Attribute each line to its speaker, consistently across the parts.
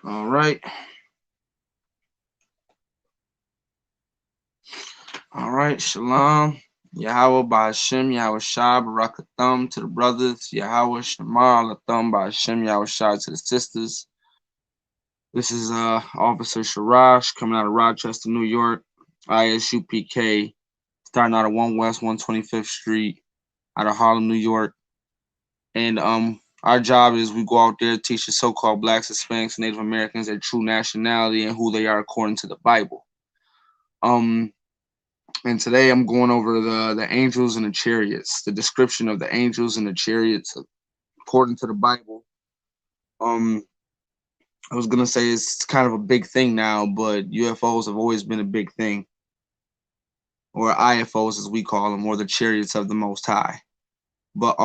Speaker 1: All right. All right. Shalom. Yahweh Ba'Hashem, Yahweh Shai, Barakathum to the brothers. Yahweh Shema, Latham Ba'Hashem, Yahweh Shai to the sisters. This is Officer Sharash coming out of Rochester, New York. ISUPK, starting out of 1 West 125th Street, out of Harlem, New York. And our job is we go out there teach the so-called blacks, Hispanics, Native Americans their true nationality and who they are according to the Bible. Um, and today I'm going over the angels and the chariots, the description of the angels and the chariots according to the Bible. Um, I was gonna say it's kind of a big thing now, but UFOs have always been a big thing, or IFOs as we call them, or the chariots of the Most High. But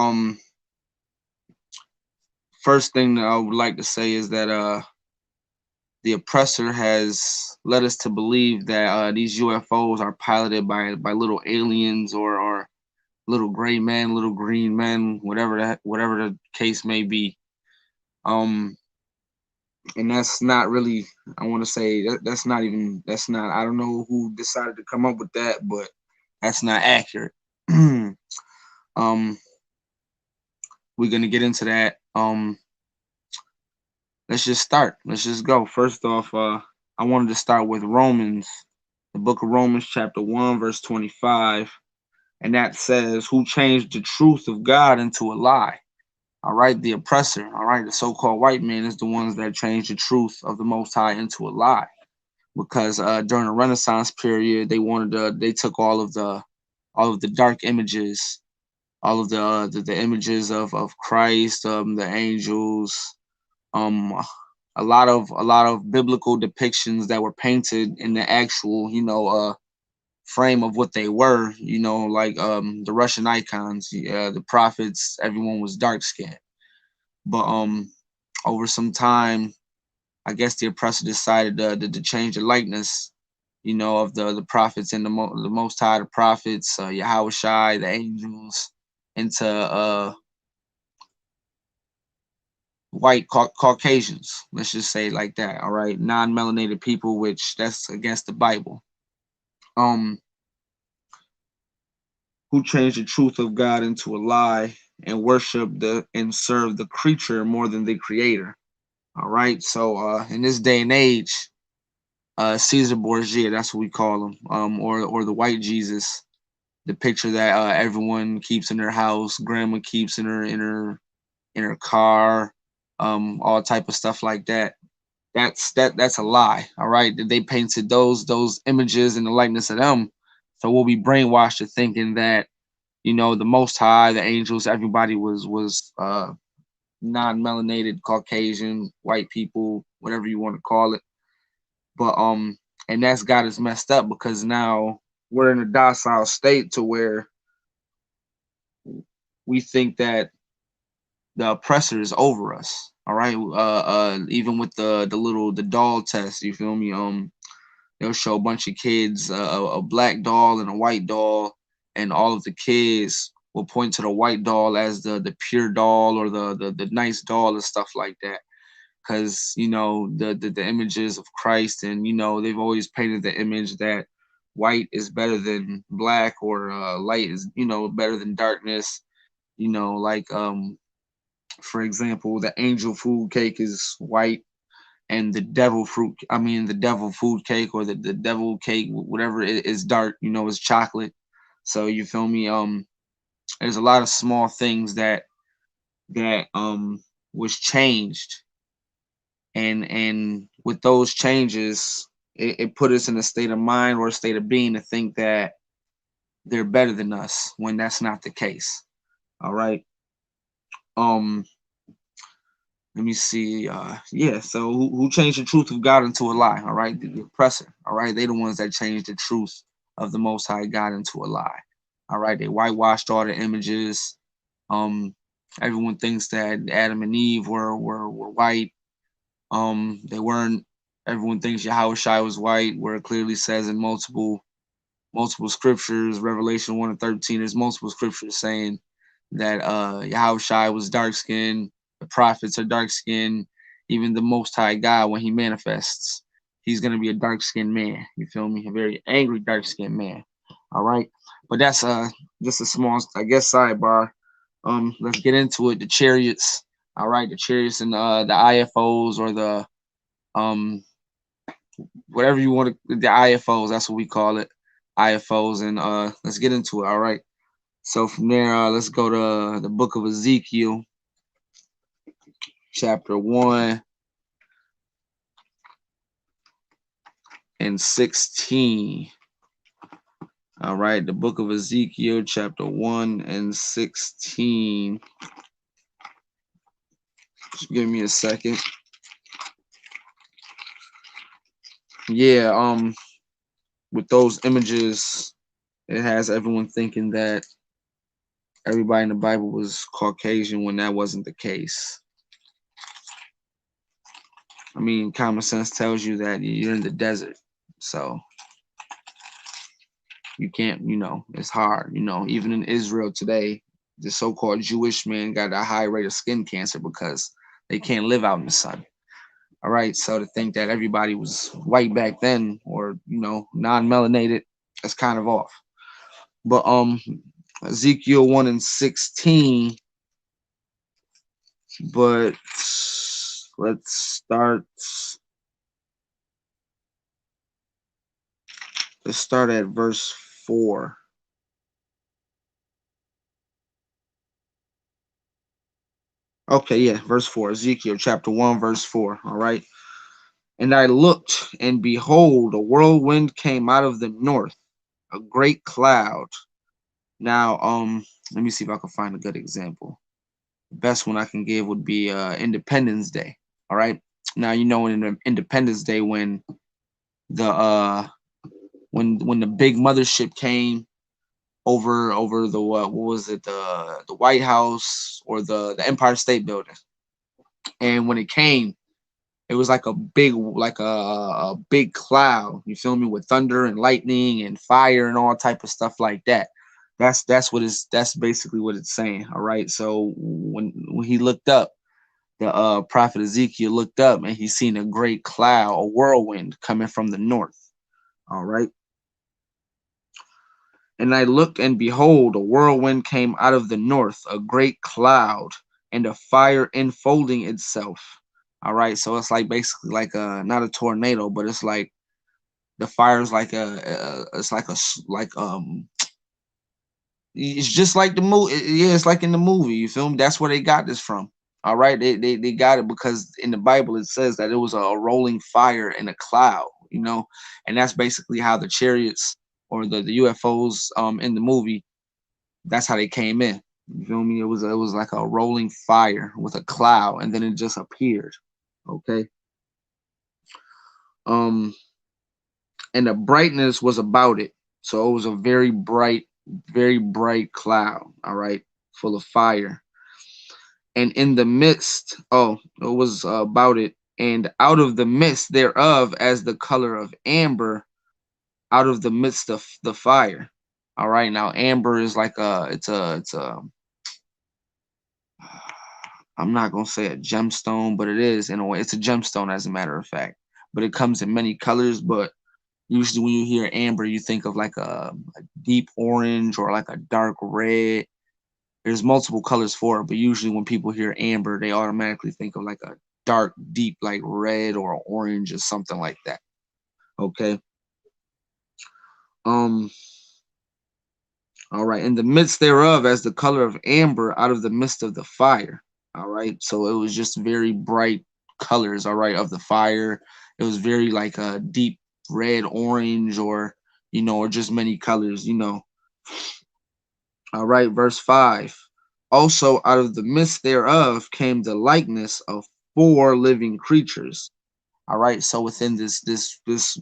Speaker 1: first thing that I would like to say is that the oppressor has led us to believe that these UFOs are piloted by little aliens or little gray men, little green men, whatever the case may be. Um, and that's not really. I want to say that's not even. That's not. I don't know who decided to come up with that, but that's not accurate. um, we're gonna get into that. Let's just start. Let's just go. First off, I wanted to start with Romans, the book of Romans, chapter 1, verse 25. And that says, who changed the truth of God into a lie? All right, the oppressor, all right, the so-called white man is the ones that changed the truth of the Most High into a lie. Because during the Renaissance period, they took all of the dark images, all of the images of Christ, the angels, um, a lot of biblical depictions that were painted in the actual, frame of what they were, like the Russian icons, the prophets, everyone was dark skinned. But over some time, I guess the oppressor decided to change the likeness, of the prophets and the Most High, the prophets, Yahweh Shai, the angels, into white Caucasians. Let's just say it like that. All right, non-melanated people, which that's against the Bible. Um, who changed the truth of God into a lie and worship and serve the creature more than the creator. All right. So in this day and age, Caesar Borgia, that's what we call him, or the white Jesus, the picture that everyone keeps in their house, grandma keeps in her car, all type of stuff like that. That's a lie. All right. They painted those images in the likeness of them. So we'll be brainwashed to thinking that the Most High, the angels, everybody was non-melanated, Caucasian, white people, whatever you want to call it. But and that's got us messed up because now we're in a docile state to where we think that the oppressor is over us. All right, even with the doll test, you feel me? They'll show a bunch of kids, a black doll and a white doll, and all of the kids will point to the white doll as the pure doll or the nice doll and stuff like that. Because the images of Christ, and they've always painted the image that white is better than black, or light is better than darkness. Like for example, the angel food cake is white, and the devil food cake, or the devil cake, whatever it is, dark, is chocolate. So you feel me? There's a lot of small things that was changed, and with those changes, it put us in a state of mind or a state of being to think that they're better than us when that's not the case. All right. Um, Let me see. Yeah. So who changed the truth of God into a lie? All right, the oppressor. All right, they the ones that changed the truth of the Most High God into a lie. All right, they whitewashed all the images. Um, Everyone thinks that Adam and Eve were white. They weren't. Everyone thinks Yahweh Shai was white, where it clearly says in multiple scriptures, Revelation 1 and 13. There's multiple scriptures saying that Yahweh Shai was dark skinned, the prophets are dark skinned, Even the Most High God, when He manifests, He's gonna be a dark-skinned man. You feel me? A very angry dark-skinned man. All right, but that's just a small, I guess, sidebar. Let's get into it. The chariots. All right, the chariots and the IFOs, or the whatever you want to, the IFOs. That's what we call it, IFOs. And let's get into it. All right. So from there, let's go to the book of Ezekiel, chapter 1 and 16. All right, the book of Ezekiel, chapter 1 and 16. Just give me a second. Yeah, with those images, it has everyone thinking that everybody in the Bible was Caucasian when that wasn't the case. I mean, common sense tells you that you're in the desert, so you can't, it's hard. Even in Israel today, the so-called Jewish man got a high rate of skin cancer because they can't live out in the sun. All right, so to think that everybody was white back then, or non-melanated, that's kind of off. But Ezekiel 1 and 16. But let's start. Let's start at verse 4. Okay, yeah, verse 4. Ezekiel chapter 1, verse 4. All right. And I looked, and behold, a whirlwind came out of the north, a great cloud. Now, let me see if I can find a good example. The best one I can give would be Independence Day. All right. Now, in Independence Day, when the when the big mothership came over the what was it, the White House, or the Empire State Building, and when it came, it was like a big cloud. You feel me? With thunder and lightning and fire and all type of stuff like that. That's basically what it's saying. All right. So when he looked up, the prophet Ezekiel looked up, and he seen a great cloud, a whirlwind coming from the north. All right. And I looked, and behold, a whirlwind came out of the north, a great cloud, and a fire enfolding itself. All right, so it's like basically like not a tornado, but it's like the fire is like it's like it's just like the movie. Yeah, it's like in the movie. You feel me? That's where they got this from. All right, they got it because in the Bible it says that it was a rolling fire and a cloud. And that's basically how the chariots, or the UFOs in the movie, that's how they came in. You feel me? It was like a rolling fire with a cloud, and then it just appeared. Okay. Um, and the brightness was about it. So it was a very bright cloud, all right, full of fire. And in the midst, it was about it, and out of the midst thereof, as the color of amber, out of the midst of the fire. All right, now amber is like it's a I'm not gonna say a gemstone, but it is in a way. It's a gemstone, as a matter of fact. But it comes in many colors. But usually, when you hear amber, you think of like a deep orange or like a dark red. There's multiple colors for it, but usually when people hear amber, they automatically think of like a dark, deep, like red or orange or something like that. Okay. Um. All right. In the midst thereof, as the color of amber, out of the midst of the fire. All right. So it was just very bright colors. All right, of the fire. It was very like a deep red, orange, or just many colors. All right. Verse 5. Also, out of the midst thereof came the likeness of four living creatures. All right. So within this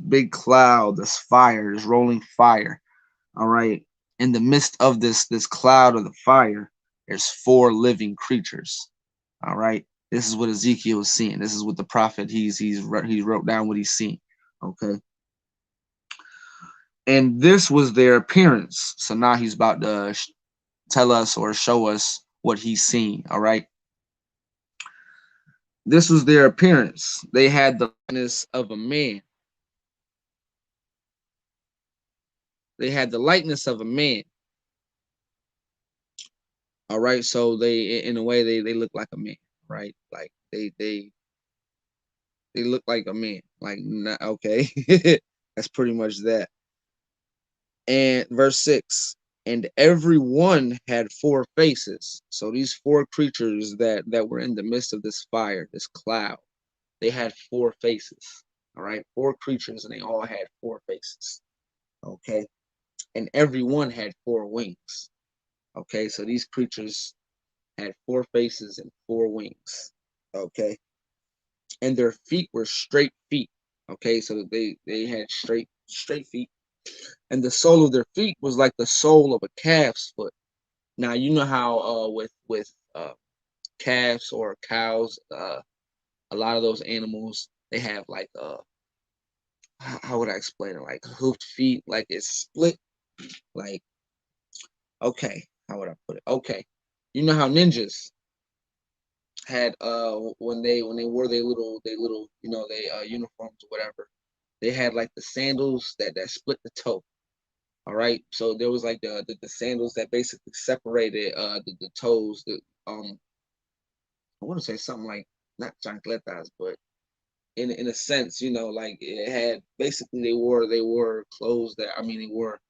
Speaker 1: big cloud, this fire, this rolling fire. All right. In the midst of this cloud of the fire, there's four living creatures. All right. This is what Ezekiel is seeing. This is what the prophet he wrote down what he's seen. Okay. And this was their appearance. So now he's about to tell us or show us what he's seen. All right. This was their appearance. They had the likeness of a man. They had the likeness of a man. All right. So they, in a way, they look like a man, right? Like they look like a man. Like, okay. That's pretty much that. And verse 6, and every one had four faces. So these four creatures that were in the midst of this fire, this cloud, they had four faces. All right, four creatures, and they all had four faces. Okay, and every one had four wings. Okay, so these creatures had four faces and four wings. Okay, and their feet were straight feet. Okay, so they had straight feet, and the sole of their feet was like the sole of a calf's foot. Now you know how with calves or cows, a lot of those animals they have like how would I explain it? Like hoofed feet, like it's split. Like, okay, how would I put it? Okay, you know how ninjas had when they wore their little they uniforms or whatever, they had like the sandals that split the toe. All right, so there was like the sandals that basically separated the toes. The I want to say something like not chancletas, but in a sense, like it had basically they wore clothes that I mean they wore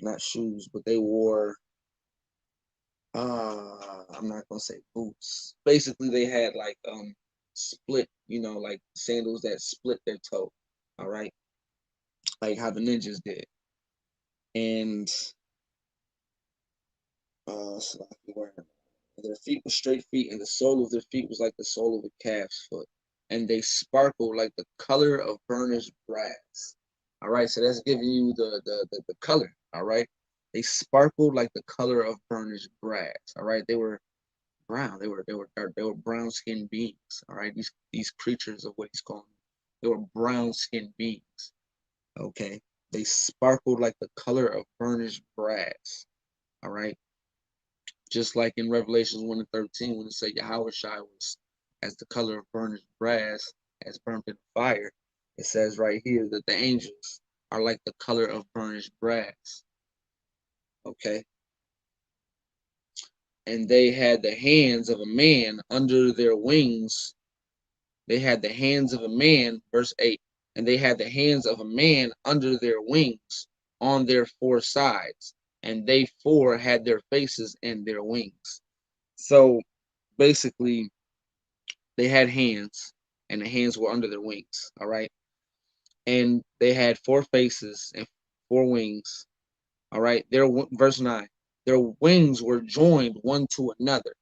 Speaker 1: not shoes, but they wore I'm not gonna say boots. Basically, they had like split, like sandals that split their toe. All right, like how the ninjas did, and so their feet were straight feet, and the sole of their feet was like the sole of a calf's foot, and they sparkled like the color of burnished brass. All right, so that's giving you the color. All right, they sparkled like the color of burnished brass. All right, they were brown. They were brown skinned beings. All right, these creatures of what he's calling them, they were brown skinned beings. Okay, they sparkled like the color of burnished brass. All right, just like in Revelations 1 and 13, when it said Yahweh Shai was as the color of burnished brass, as burnt in fire, it says right here that the angels are like the color of burnished brass. Okay. And they had the hands of a man under their wings. They had the hands of a man, verse 8, and they had the hands of a man under their wings on their four sides, and they four had their faces and their wings. So basically, they had hands, and the hands were under their wings. All right, and they had four faces and four wings. All right, verse 9. Their wings were joined one to another.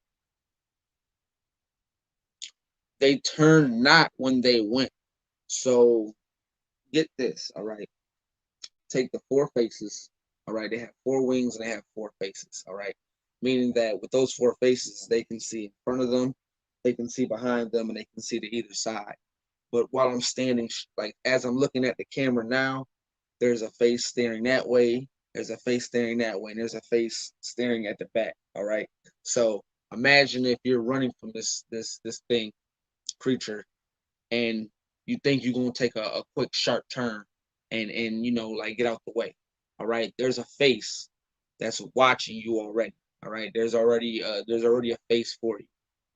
Speaker 1: They turned not when they went. So get this. All right, take the four faces. All right, they have four wings and they have four faces. All right, meaning that with those four faces, they can see in front of them, they can see behind them, and they can see to either side. But while I'm standing, like as I'm looking at the camera now, there's a face staring that way, there's a face staring that way, and there's a face staring at the back. All right. So imagine if you're running from this thing, creature, and you think you're gonna take a quick sharp turn and like get out the way. All right. There's a face that's watching you already. All right. There's already a face for you.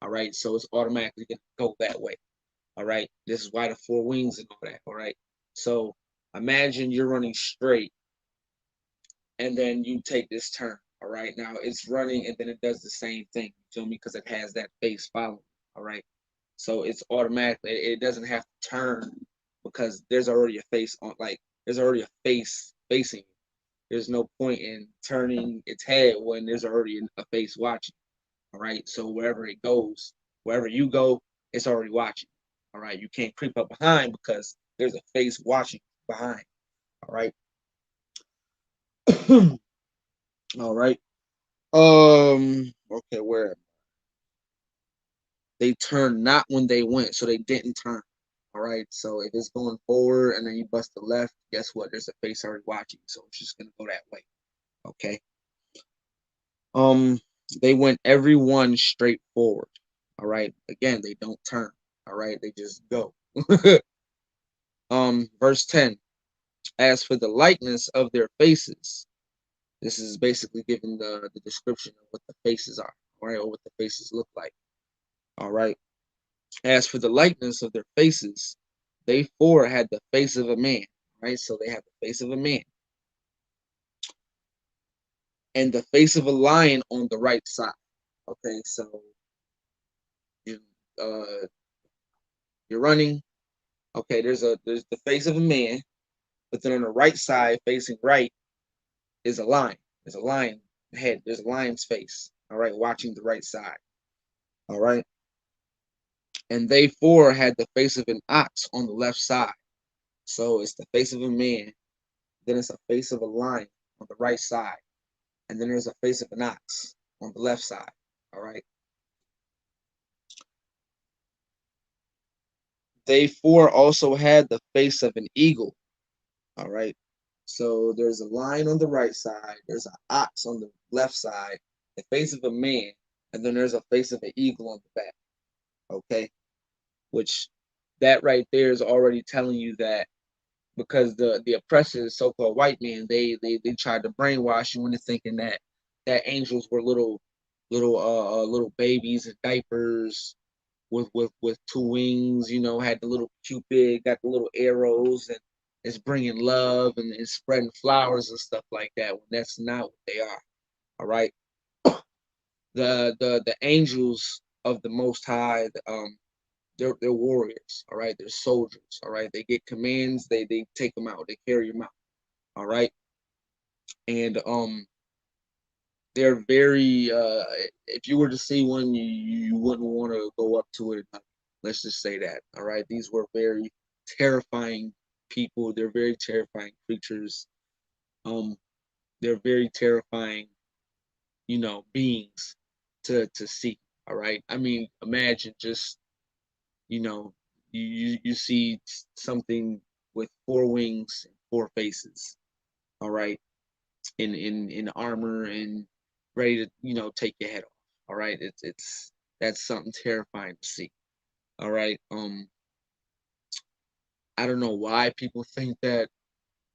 Speaker 1: All right. So it's automatically gonna go that way. All right. This is why the four wings and all that. All right. So imagine you're running straight and then you take this turn. All right. Now it's running and then it does the same thing. You feel me? Because it has that face following. All right. So it's automatic. It doesn't have to turn because there's already a face on, like, there's already a face facing you. There's no point in turning its head when there's already a face watching. All right. So wherever it goes, wherever you go, it's already watching. All right. You can't creep up behind because there's a face watching behind. All right. All right. Okay, where they turned not when they went, so they didn't turn. All right. So if it's going forward and then you bust the left, guess what? There's a face already watching, so it's just gonna go that way. Okay. Um, they went every one straight forward. All right. Again, they don't turn. All right. They just go. Verse 10. As for the likeness of their faces, this is basically giving the description of what the faces are, all right, or what the faces look like. All right. As for the likeness of their faces, they four had the face of a man, right? So they have the face of a man and the face of a lion on the right side. Okay, so you you're running. Okay, there's the face of a man, but then on the right side, facing right, is a lion. There's a lion head. There's a lion's face. All right, watching the right side. All right, and they four had the face of an ox on the left side. So it's the face of a man. Then it's a face of a lion on the right side, and then there's a face of an ox on the left side. All right. They four also had the face of an eagle. All right. So there's a lion on the right side, there's an ox on the left side, the face of a man, and then there's a face of an eagle on the back. Okay. Which that right there is already telling you that because the oppressors, so-called white men, they tried to brainwash you into thinking that angels were little babies in diapers with two wings, had the little cupid, got the little arrows, and it's bringing love and spreading flowers and stuff like that. When that's not what they are. All right, the angels of the Most High, they're warriors. All right, they're soldiers. All right, they get commands, they take them out, they carry them out. All right, and they're very if you were to see one, you wouldn't want to go up to it. Let's just say that. All right, these were very terrifying people. They're very terrifying creatures. um they're very terrifying, beings to see. All right, I mean, imagine just, you know you see something with four wings and four faces. All right, in armor and ready to, take your head off. All right, it's that's something terrifying to see. All right, I don't know why people think that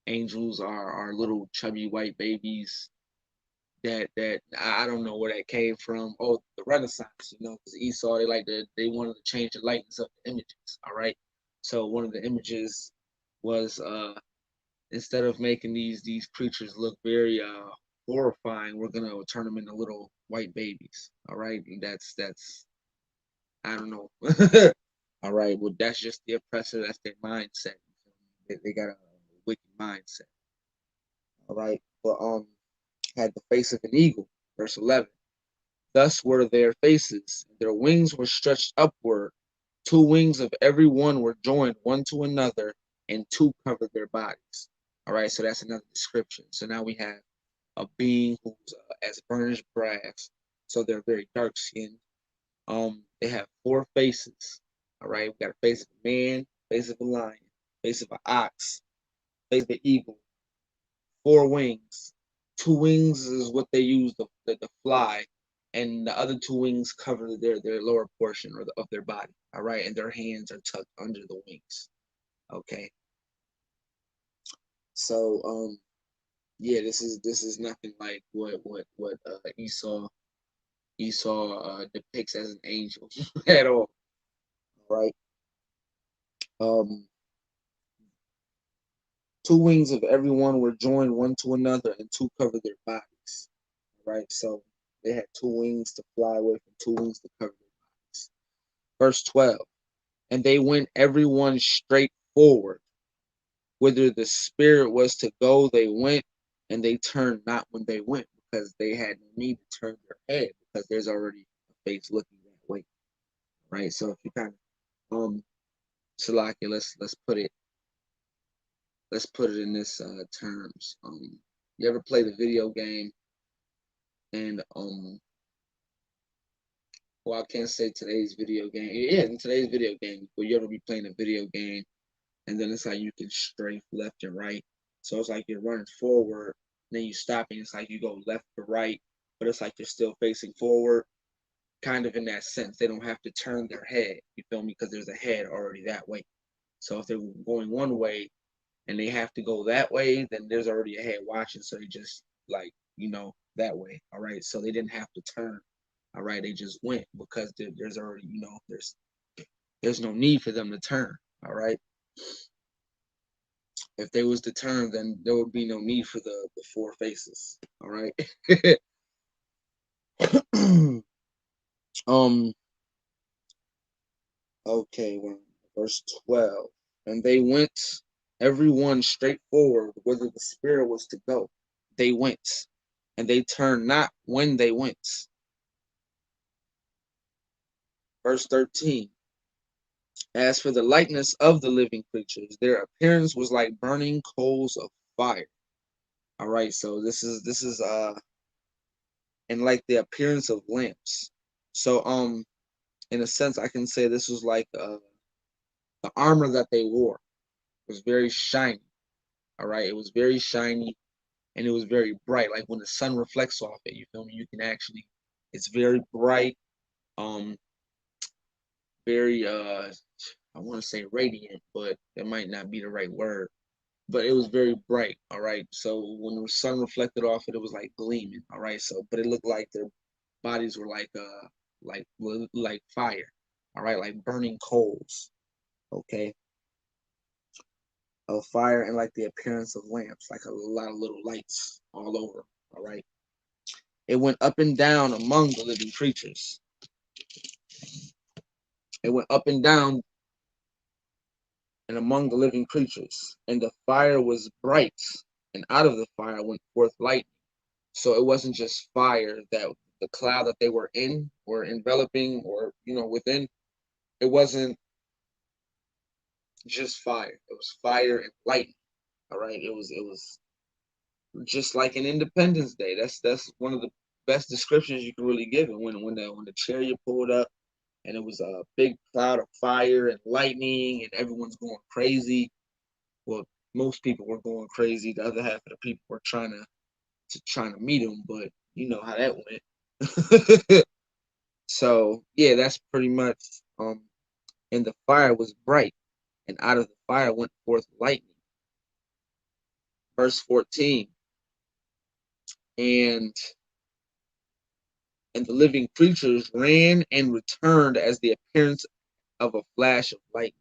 Speaker 1: angels are little chubby white babies. That I don't know where that came from. Oh, the Renaissance, because Esau, they wanted to change the likeness of the images. All right, so one of the images was, instead of making these creatures look very horrifying, we're gonna turn them into little white babies. All right, and that's I don't know. All right, well, that's just the oppressor. That's their mindset. They got a wicked mindset. All right, but had the face of an eagle. Verse 11. Thus were their faces. Their wings were stretched upward. Two wings of every one were joined one to another, and two covered their bodies. All right, so that's another description. So now we have a being who's as burnished brass. So they're very dark skinned. They have four faces. All right, we got a face of a man, face of a lion, face of an ox, face of an eagle, four wings. Two wings is what they use to fly, and the other two wings cover their lower portion of their body. All right, and their hands are tucked under the wings. Okay, so yeah, this is nothing like what Esau depicts as an angel at all. All right, um, two wings of every one were joined one to another, and two covered their bodies. All right, so they had two wings to fly with and two wings to cover their bodies. Verse 12. And they went every one straight forward. Whither the spirit was to go, they went, and they turned not when they went, because they had no need to turn their head, because there's already a face looking that way. Right? So if you kind of Salakia, let's put it in this terms. You ever play the video game and well, I can't say today's video game. Yeah, in today's video game, will you ever be playing a video game and then it's like you can strafe left and right. So it's like you're running forward, then you stop and it's like you go left to right, but it's like you're still facing forward. kind of in that sense. They don't have to turn their head, you feel me? Because there's a head already that way. So if they're going one way and they have to go that way, then there's already a head watching. So they just like, that way. All right. So they didn't have to turn. All right. They just went because there's already, there's no need for them to turn. All right. If they was to turn, then there would be no need for the four faces. All right. um. Okay. Well, verse 12. And they went, every one straight forward, whither the spirit was to go. They went, and they turned not when they went. Verse 13. As for the likeness of the living creatures, their appearance was like burning coals of fire. All right, so this is and like the appearance of lamps. So in a sense I can say this was like the armor that they wore was very shiny. All right, it was very shiny and it was very bright. Like when the sun reflects off it, you feel me? You can actually, it's very bright, um, very I want to say radiant, but it might not be the right word. But it was very bright. All right. So when the sun reflected off it, it was like gleaming. All right. So but it looked like their bodies were like fire. All right, like burning coals. Okay. Of fire and like the appearance of lamps, like a lot of little lights all over. All right. It went up and down among the living creatures. It went up and down and among the living creatures, and the fire was bright, and out of the fire went forth light. So it wasn't just fire that the cloud that they were in or enveloping or within. It wasn't just fire. It was fire and light. All right. It was just like an Independence Day. That's one of the best descriptions you can really give it. When the chariot pulled up and it was a big cloud of fire and lightning and everyone's going crazy. Well, most people were going crazy. The other half of the people were trying to meet him, but you know how that went. So yeah, that's pretty much and the fire was bright, and out of the fire went forth lightning. Verse 14. And and the living creatures ran and returned as the appearance of a flash of lightning.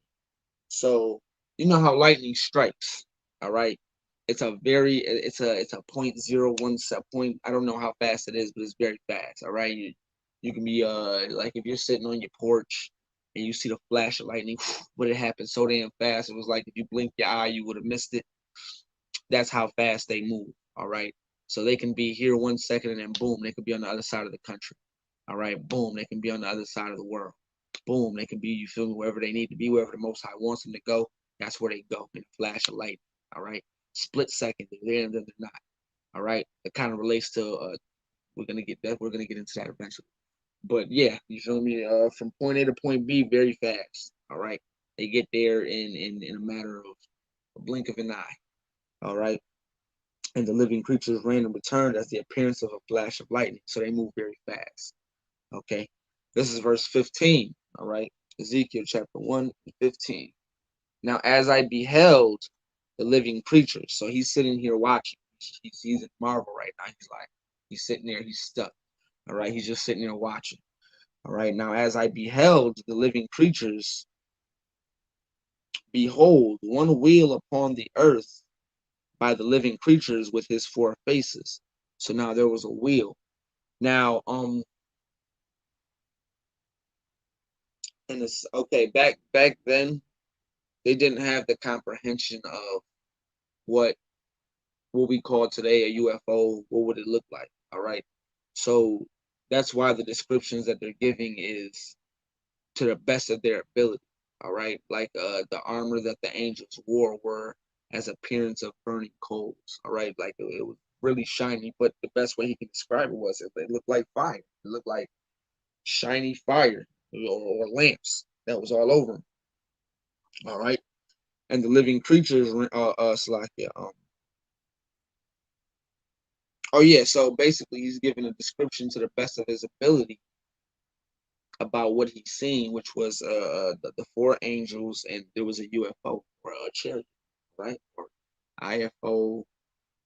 Speaker 1: So you know how lightning strikes, all right? It's a .01 set point. I don't know how fast it is, but it's very fast. All right, you can be like if you're sitting on your porch and you see the flash of lightning, but it happened so damn fast. It was like if you blink your eye, you would have missed it. That's how fast they move. All right, so they can be here 1 second and then boom, they could be on the other side of the country. All right, boom, they can be on the other side of the world. Boom, they can be, you feel me, wherever they need to be, wherever the Most High wants them to go. That's where they go in a flash of light. All right, split second, they're there and then they're not. All right, it kind of relates to we're gonna get that. We're gonna get into that eventually. But yeah, you feel me? From point A to point B, very fast. All right, they get there in a matter of a blink of an eye. All right, and the living creatures ran and returned as the appearance of a flash of lightning. So they move very fast. Okay, this is verse 15. All right, Ezekiel chapter 1:15. Now, as I beheld the living creatures, so he's sitting here watching. He's in marvel right now. He's sitting there, he's stuck. All right, he's just sitting there watching. All right, now as I beheld the living creatures, behold, one wheel upon the earth by the living creatures with his four faces. So now there was a wheel. Now, and it's okay, back then they didn't have the comprehension of what we call today a UFO. What would it look like? All right. So that's why the descriptions that they're giving is to the best of their ability. All right. Like the armor that the angels wore were as appearance of burning coals. All right. Like it was really shiny, but the best way he can describe it was it looked like fire. It looked like shiny fire or lamps that was all over him. All right. And the living creatures, Salakia, oh yeah, so basically he's giving a description to the best of his ability about what he's seen, which was the four angels, and there was a UFO or a chariot, right? Or IFO.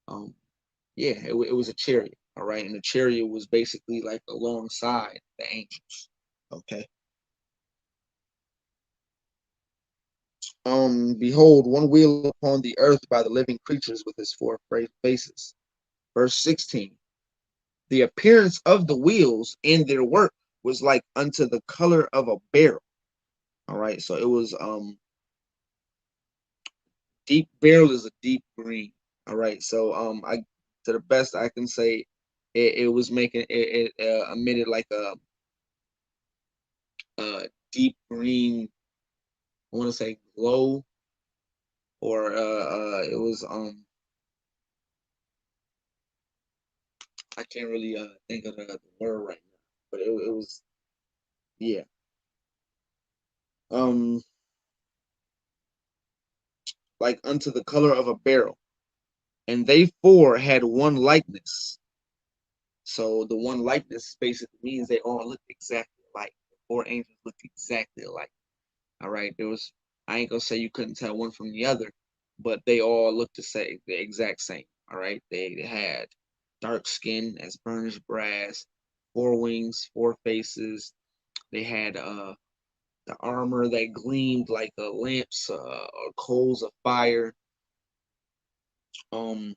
Speaker 1: Um, yeah, it was a chariot, all right, and the chariot was basically like alongside the angels. Okay. Behold, one wheel upon the earth by the living creatures with his four faces. Verse 16. The appearance of the wheels and their work was like unto the color of a beryl. All right, so it was deep beryl is a deep green. All right, so I to the best I can say, it was making it emitted like a deep green. I want to say glow, or it was I can't really think of the word right now, but it was, yeah, um like unto the color of a beryl, and they four had one likeness. So the one likeness basically means they all look exactly alike. The four angels looked exactly alike. All right, there was, I ain't gonna say you couldn't tell one from the other, but they all looked the exact same. All right, they had dark skin as burnished brass, four wings, four faces. They had the armor that gleamed like lamps or coals of fire. Um,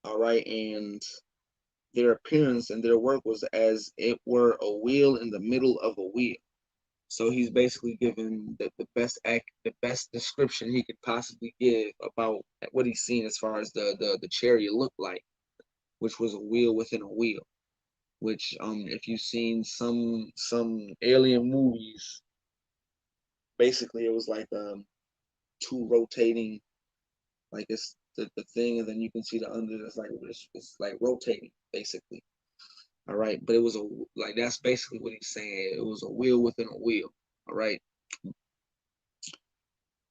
Speaker 1: all right, and their appearance and their work was as it were a wheel in the middle of a wheel. So he's basically given the best description he could possibly give about what he's seen as far as the chariot looked like, which was a wheel within a wheel. Which if you've seen some alien movies, basically it was like two rotating, like it's the thing, and then you can see the under. It's like rotating basically. All right, but it was a like that's basically what he's saying. It was a wheel within a wheel. All right.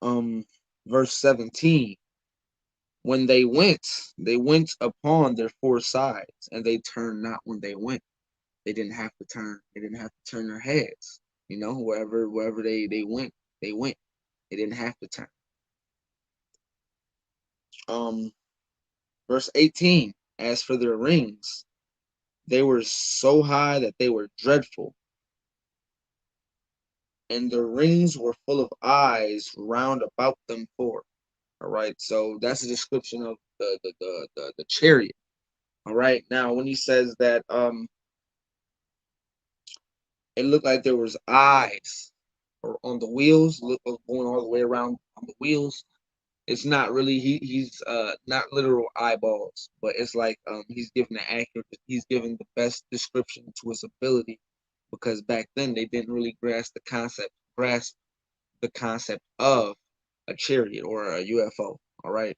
Speaker 1: Um, verse 17. When they went upon their four sides, and they turned not when they went. They didn't have to turn. They didn't have to turn their heads. You know, wherever they went, they went. They didn't have to turn. Um, verse 18. As for their rings, they were so high that they were dreadful, and the rings were full of eyes round about them four. All right, so that's a description of the chariot. All right, now when he says that it looked like there was eyes or on the wheels, look going all the way around on the wheels. It's not really he's not literal eyeballs, but it's like he's giving the accurate, he's giving the best description to his ability, because back then they didn't really grasp the concept of a chariot or a UFO. All right,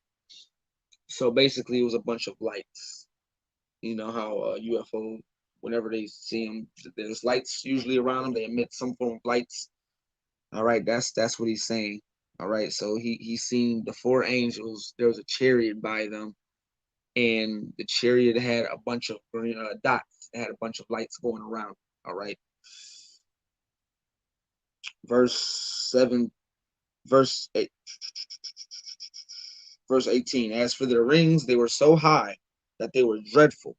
Speaker 1: so basically it was a bunch of lights. You know how UFO, whenever they see them, there's lights usually around them. They emit some form of lights. All right, that's what he's saying. All right, so he's seen the four angels. There was a chariot by them, and the chariot had a bunch of green dots. It had a bunch of lights going around. All right, verse 7, verse 8, verse 18. As for their rings, they were so high that they were dreadful,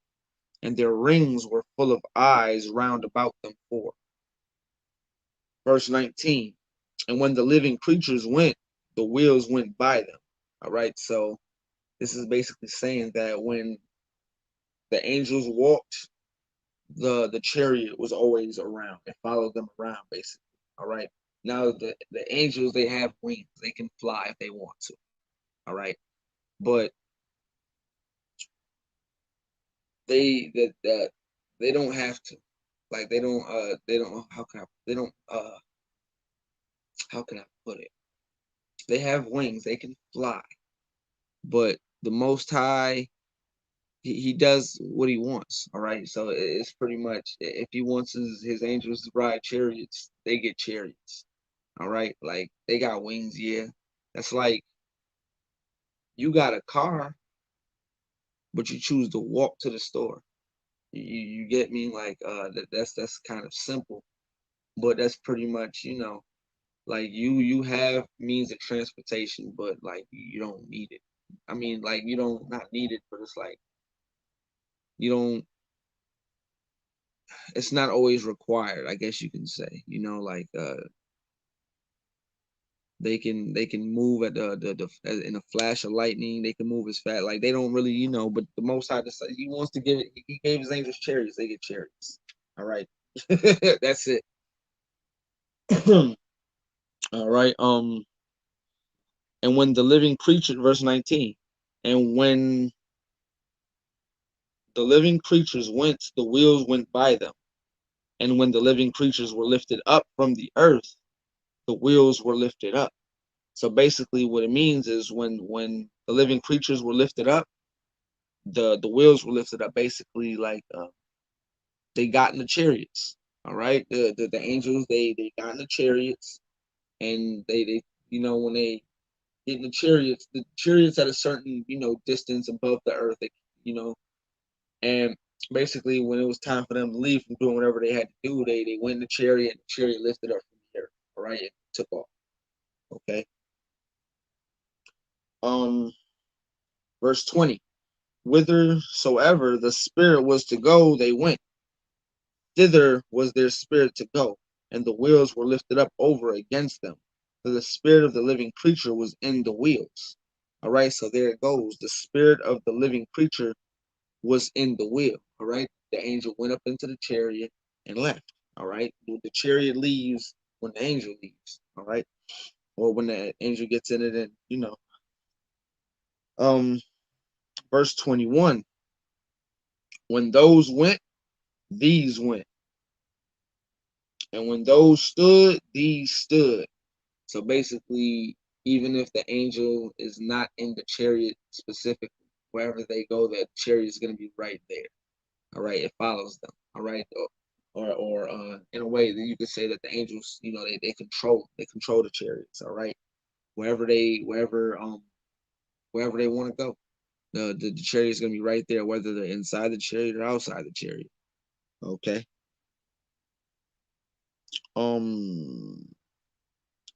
Speaker 1: and their rings were full of eyes round about them four. Verse 19. And when the living creatures went, the wheels went by them. All right, so this is basically saying that when the angels walked, the chariot was always around. It followed them around, basically. All right. Now the angels, they have wings. They can fly if they want to. All right. But that they don't have to. Like they don't how can I they don't how can I put it? They have wings. They can fly. But the Most High, he does what he wants. All right, so it's pretty much, if he wants his angels to ride chariots, they get chariots. All right, like they got wings. Yeah, that's like you got a car, but you choose to walk to the store. You get me? Like that's kind of simple, but that's pretty much, like you have means of transportation, but like you don't need it. I mean, like you don't not need it, but it's like you don't. It's not always required, I guess you can say. Like they can move at in a flash of lightning. They can move as fast. Like they don't really, but the Most High decided He wants to give it. He gave His angels chariots. They get chariots. All right, that's it. All right. And when the living creature, verse 19, and when the living creatures went, the wheels went by them. And when the living creatures were lifted up from the earth, the wheels were lifted up. So basically, what it means is when the living creatures were lifted up, the wheels were lifted up. Basically, like they got in the chariots. All right, the angels they got in the chariots, and they when they get in the chariots at a certain distance above the earth, you know, and basically when it was time for them to leave from doing whatever they had to do, they went in the chariot, and the chariot lifted up from the earth. All right, it took off. Okay. Um, verse 20. Whithersoever the spirit was to go, they went. Thither was their spirit to go, and the wheels were lifted up over against them. For the spirit of the living creature was in the wheels. All right, so there it goes. The spirit of the living creature was in the wheel. All right, the angel went up into the chariot and left. All right, the chariot leaves when the angel leaves. All right, or when the angel gets in it, and um, verse 21. When those went, these went, and when those stood, these stood. So basically, even if the angel is not in the chariot specifically, wherever they go, that chariot is going to be right there. All right, it follows them. All right, or in a way that you could say that the angels, they control the chariots. All right, wherever they want to go, the chariot is going to be right there, whether they're inside the chariot or outside the chariot. Okay. Um,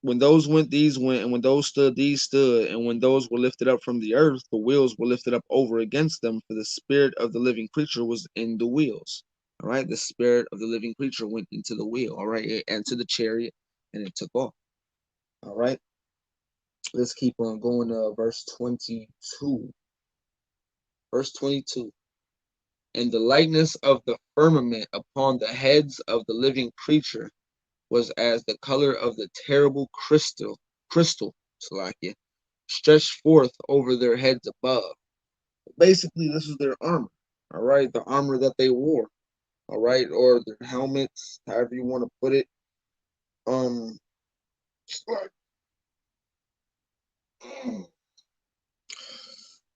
Speaker 1: when those went, these went, and when those stood, these stood, and when those were lifted up from the earth, the wheels were lifted up over against them, for the spirit of the living creature was in the wheels. All right, the spirit of the living creature went into the wheel. All right, it entered the chariot and it took off. All right, let's keep on going to verse 22. Verse 22. And the likeness of the firmament upon the heads of the living creature was as the color of the terrible crystal, Salakia, stretched forth over their heads above. Basically, this is their armor, all right, the armor that they wore, all right, or their helmets, however you want to put it. Um,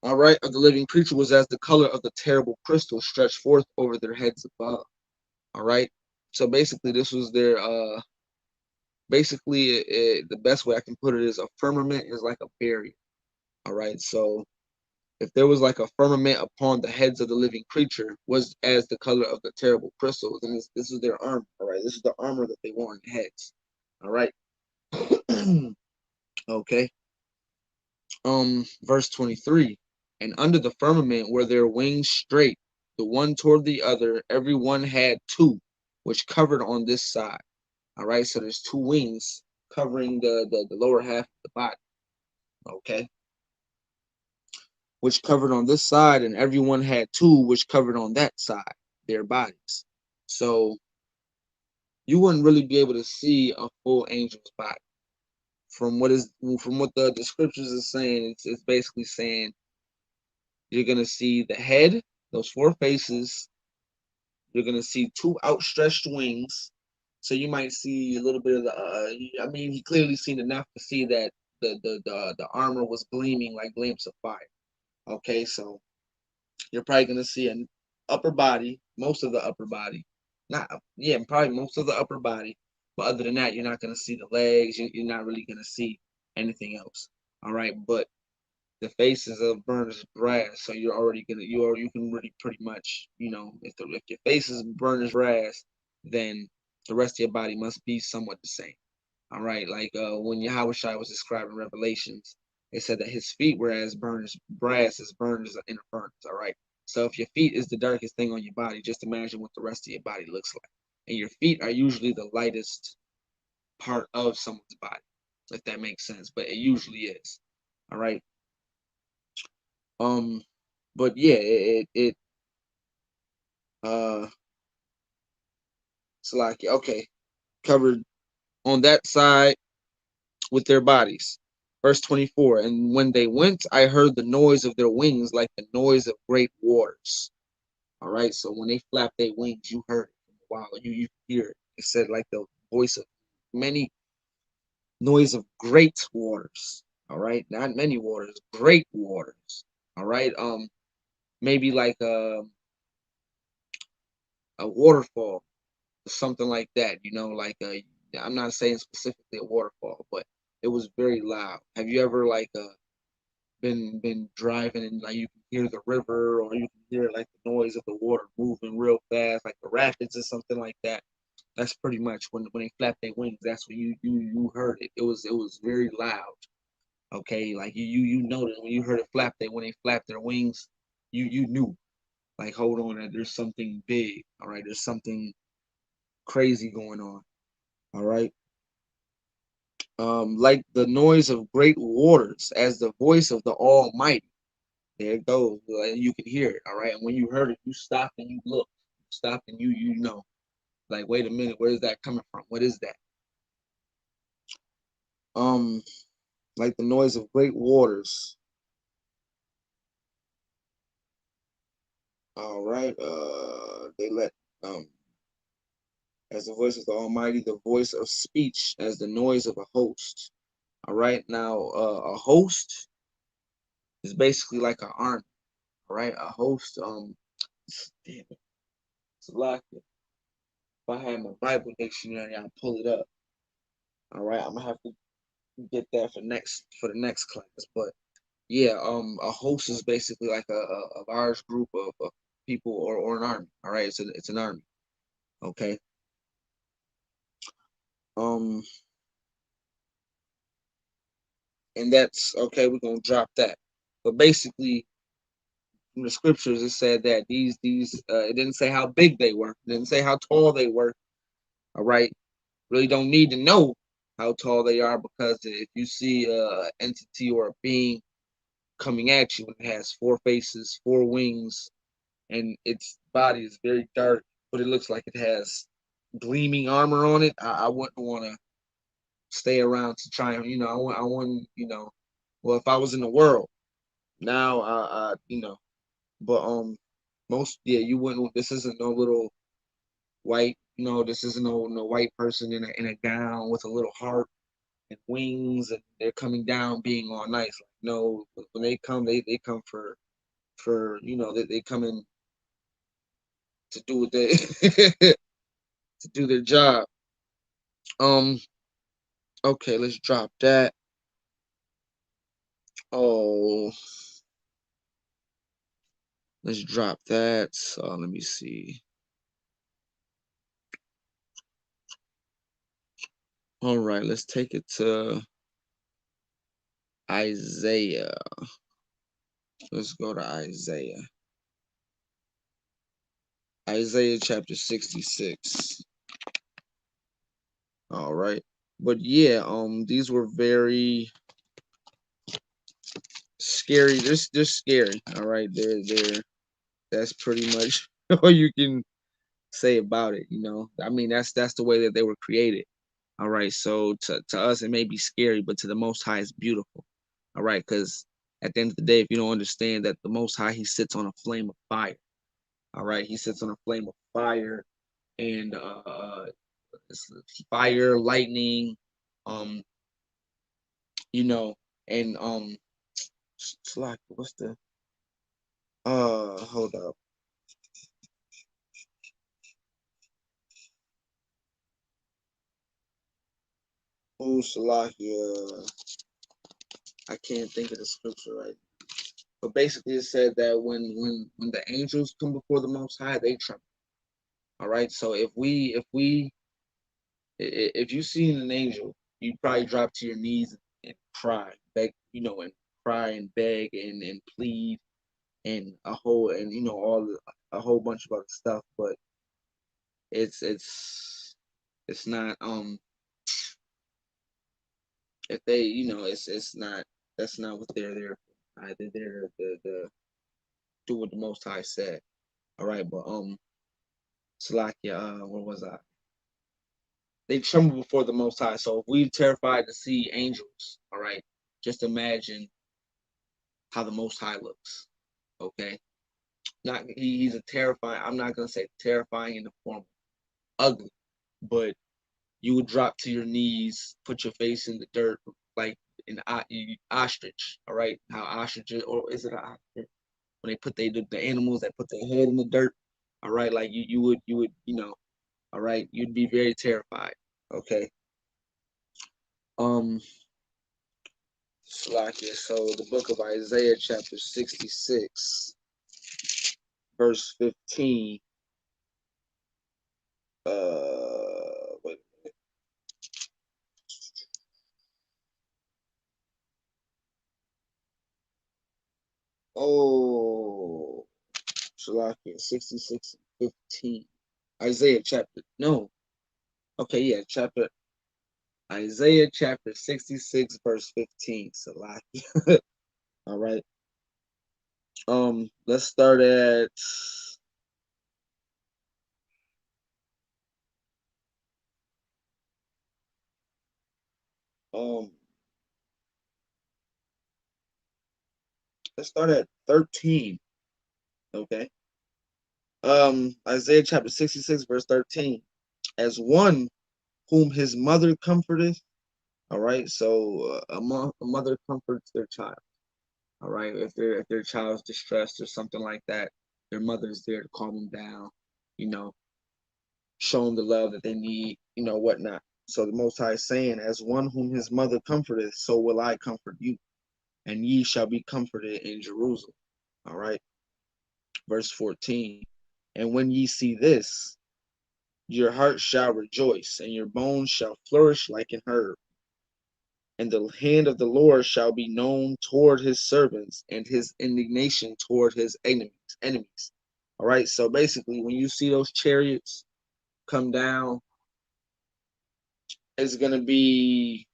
Speaker 1: all right, of the living creature was as the color of the terrible crystal stretched forth over their heads above. All right, so basically, this was their basically the best way I can put it is a firmament is like a barrier. All right, so if there was like a firmament upon the heads of the living creature was as the color of the terrible crystals, and this is their armor. All right, this is the armor that they wore on their heads. All right. Okay. Verse 23. And under the firmament were their wings straight, the one toward the other. Every one had two, which covered on this side. All right, so there's two wings covering the lower half of the body. Okay, which covered on this side, and everyone had two which covered on that side, their bodies. So you wouldn't really be able to see a full angel's body. From what the scriptures is saying, it's basically saying you're gonna see the head, those four faces. You're gonna see two outstretched wings. So you might see a little bit of the. I mean, he clearly seen enough to see that the armor was gleaming like gleams of fire. Okay, so you're probably gonna see an upper body, most of the upper body. Not yeah, probably most of the upper body. But other than that, you're not gonna see the legs. You're not really gonna see anything else. All right, but the face is of burnished brass, so you're already gonna you can really pretty much, if your face is burnished brass, then the rest of your body must be somewhat the same. All right, like when Yahushua was describing Revelations, it said that his feet were as burnished brass, as burned as in a furnace. All right, so if your feet is the darkest thing on your body, just imagine what the rest of your body looks like. And your feet are usually the lightest part of someone's body, if that makes sense. But it usually is. All right. Um, but yeah, it it's like okay, covered on that side with their bodies. Verse 24, and when they went, I heard the noise of their wings like the noise of great waters. All right, so when they flap their wings, you heard it from a while. You hear it. It said like the voice of many, noise of great waters. All right, not many waters, great waters. All right, maybe like a waterfall, something like that. Like I'm not saying specifically a waterfall, but it was very loud. Have you ever like been driving and like you can hear the river or you can hear like the noise of the water moving real fast, like the rapids or something like that? That's pretty much when they flap their wings. That's when you heard it. It was very loud. Okay, like you noticed when you heard it flap. They when they flap their wings, you knew like hold on, there's something big. All right, there's something crazy going on. All right. Like the noise of great waters, as the voice of the Almighty. There it goes. Like, you can hear it. All right. And when you heard it, you stopped and you looked. Stopped and you know. Like, wait a minute, where is that coming from? What is that? Um, like the noise of great waters. All right. They let as the voice of the Almighty, the voice of speech, as the noise of a host. All right. Now, a host is basically like an army. All right. A host. Damn it. It's like if I had my Bible dictionary, I'll pull it up. All right. I'm gonna have to get that for the next class. But yeah, a host is basically like a large group of people or an army. All right. It's an army. Okay. Um, and that's okay. We're gonna drop that. But basically, from the scriptures, it said that these it didn't say how big they were. It didn't say how tall they were. All right. Really don't need to know how tall they are because if you see a entity or a being coming at you and it has four faces, four wings, and its body is very dark, but it looks like it has gleaming armor on it, I wouldn't want to stay around to try and I wouldn't well if I was in the world now but most yeah you wouldn't this isn't no little white this isn't no white person in a gown with a little heart and wings and they're coming down being all nice like no when they come they come for they come in to do what they to do their job. Um, okay, let's drop that. Oh, let's drop that. So let me see. All right, let's take it to Isaiah. Let's go to Isaiah. Isaiah chapter 66. All right. But yeah, these were very scary. They're scary. All right. They're that's pretty much all you can say about it, I mean, that's the way that they were created. All right. So to us, it may be scary, but to the Most High, it's beautiful. All right. Because at the end of the day, if you don't understand that the Most High, He sits on a flame of fire. All right. He sits on a flame of fire and fire, lightning, um, you know, and it's like what's the hold up. Oh, Salakia. I can't think of the scripture right But basically, it said that when the angels come before the Most High, they tremble. All right. So if you seen an angel, you probably drop to your knees and cry, beg, and cry and beg and plead and a whole bunch of other stuff. But it's it's it's not if they it's not that's not what they're there for. They're there to do what the Most High said. All right, but Salakia, where was I? They tremble before the Most High. So if we're terrified to see angels, all right, just imagine how the Most High looks. Okay, not he's a terrifying. I'm not gonna say terrifying in the form of ugly, but you would drop to your knees, put your face in the dirt like an ostrich. All right, how ostrich or is it an ostrich? When they put the animals that put their head in the dirt. All right, like you would all right, you'd be very terrified. Okay. Um, Slakia. So the book of Isaiah, chapter 66, verse 15. Wait. Oh, Salakia, 66 and 15. Isaiah chapter, no. Okay, yeah, Isaiah chapter 66, verse 15. Salakia. All right. Let's start at um let's start at 13. Okay. Isaiah chapter 66, verse 13. As one whom his mother comforteth. All right. So a mother comforts their child. All right. If their child's distressed or something like that, their mother's there to calm them down, you know, show them the love that they need, whatnot. So the Most High is saying, as one whom his mother comforteth, so will I comfort you, and ye shall be comforted in Jerusalem. All right. Verse 14. And when ye see this, your heart shall rejoice, and your bones shall flourish like an herb. And the hand of the Lord shall be known toward his servants, and his indignation toward his enemies. All right. So basically, when you see those chariots come down, it's gonna be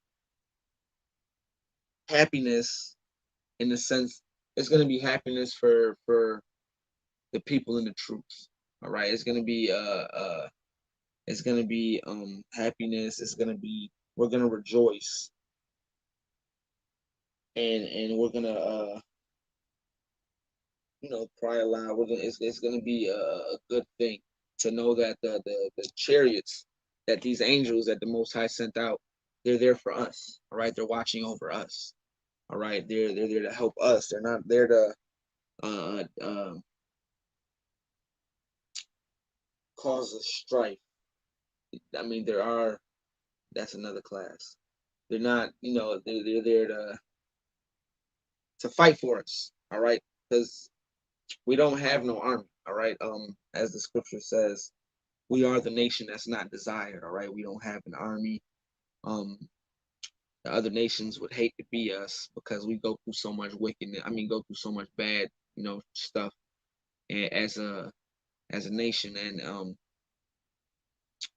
Speaker 1: happiness in the sense it's gonna be happiness for the people in the troops. All right. It's gonna be happiness. It's gonna be we're gonna rejoice and we're gonna cry aloud. It's gonna be a good thing to know that the chariots that these angels that the Most High sent out, they're there for us. All right, they're watching over us. All right, they're there to help us. They're not there to cause us strife. I mean, there are that's another class. They're not, they're there to fight for us. All right, because we don't have no army. All right, as the scripture says, we are the nation that's not desired. All right, we don't have an army. Um, the other nations would hate to be us because we go through so much wickedness. I mean, go through so much bad, stuff as a nation, and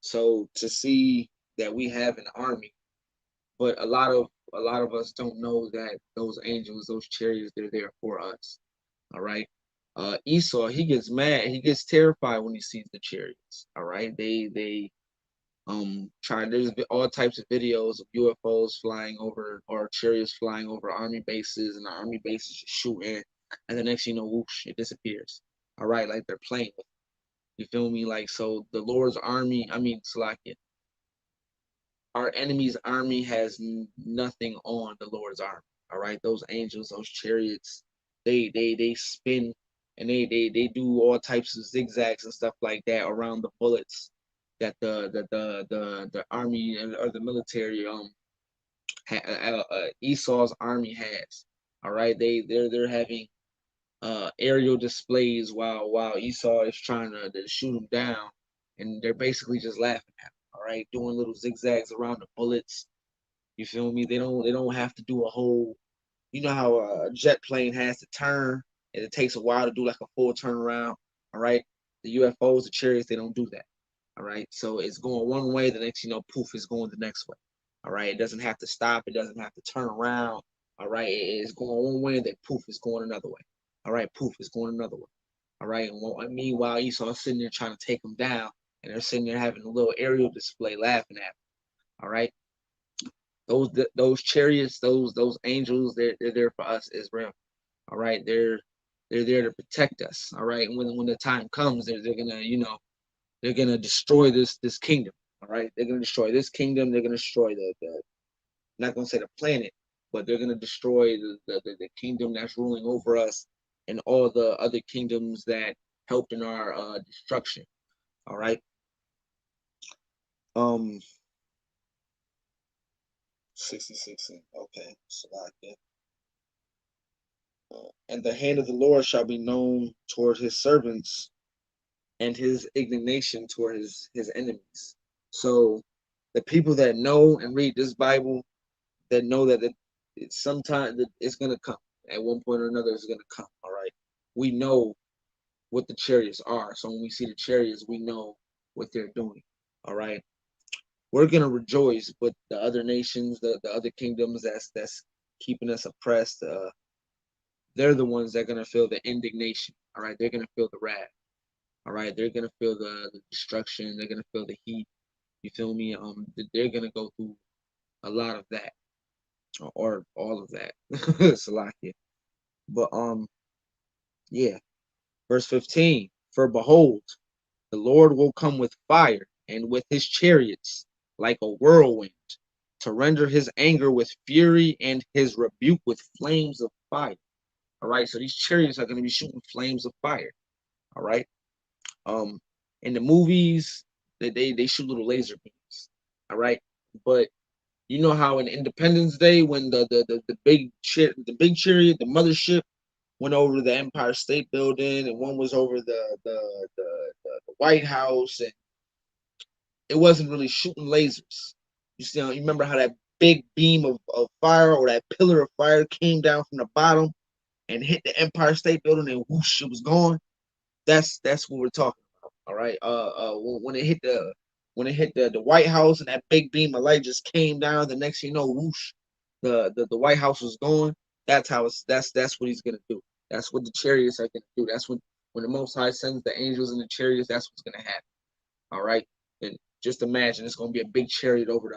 Speaker 1: so to see that we have an army, but a lot of us don't know that those angels, those chariots, they're there for us. All right. Esau, he gets mad, he gets terrified when he sees the chariots. All right. They try there's all types of videos of UFOs flying over or chariots flying over army bases and the army bases just shooting and the next whoosh, it disappears. All right, like they're playing with it. You feel me? Like so the Lord's army, I mean Salakia, our enemy's army has nothing on the Lord's army. All right, those angels, those chariots, they spin and they do all types of zigzags and stuff like that around the bullets that the army or the military Esau's army has. All right, they're having aerial displays while Esau is trying to shoot him down, and they're basically just laughing at him. All right, doing little zigzags around the bullets. You feel me? They don't have to do a whole. You know how a jet plane has to turn, and it takes a while to do like a full turnaround. All right, the UFOs, the chariots, they don't do that. All right, so it's going one way, the next, poof, it's going the next way. All right, it doesn't have to stop, it doesn't have to turn around. All right, it's going one way, then poof, it's going another way. All right, poof, it's going another way. All right, and meanwhile, Esau's sitting there trying to take them down, and they're sitting there having a little aerial display, laughing at him. All right, those chariots, those angels, they're there for us, Israel. All right, they're there to protect us. All right, and when the time comes, they're gonna they're gonna destroy this kingdom. All right, they're gonna destroy this kingdom. They're gonna destroy the I'm not gonna say the planet, but they're gonna destroy the kingdom that's ruling over us and all the other kingdoms that helped in our destruction. All right. Um 66. Okay. Salakia. And the hand of the Lord shall be known toward his servants, and his indignation toward his enemies. So the people that know and read this Bible, that know that it's sometime it's gonna come. At one point or another, it's gonna come. All right. We know what the chariots are. So when we see the chariots, we know what they're doing. All right. We're gonna rejoice, but the other nations, the other kingdoms that's keeping us oppressed, they're the ones that are gonna feel the indignation. All right. They're gonna feel the wrath. All right. They're gonna feel the destruction. They're gonna feel the heat. You feel me? They're gonna go through a lot of that, or all of that. Salakia. But yeah. Verse 15. For behold, the Lord will come with fire and with his chariots like a whirlwind, to render his anger with fury and his rebuke with flames of fire. All right. So these chariots are going to be shooting flames of fire. All right. Um, in the movies, they shoot little laser beams. All right. But you know how in Independence Day, when the big chariot, the mothership, went over the Empire State Building, and one was over the White House, and it wasn't really shooting lasers. You remember how that big beam of fire, or that pillar of fire, came down from the bottom and hit the Empire State Building, and whoosh, it was gone. That's what we're talking about. All right. When it hit the White House, and that big beam of light just came down, the next thing you know, whoosh, the White House was gone. That's what he's gonna do. That's what the chariots are gonna do. That's when the Most High sends the angels and the chariots. That's what's gonna happen. All right. And just imagine it's gonna be a big chariot over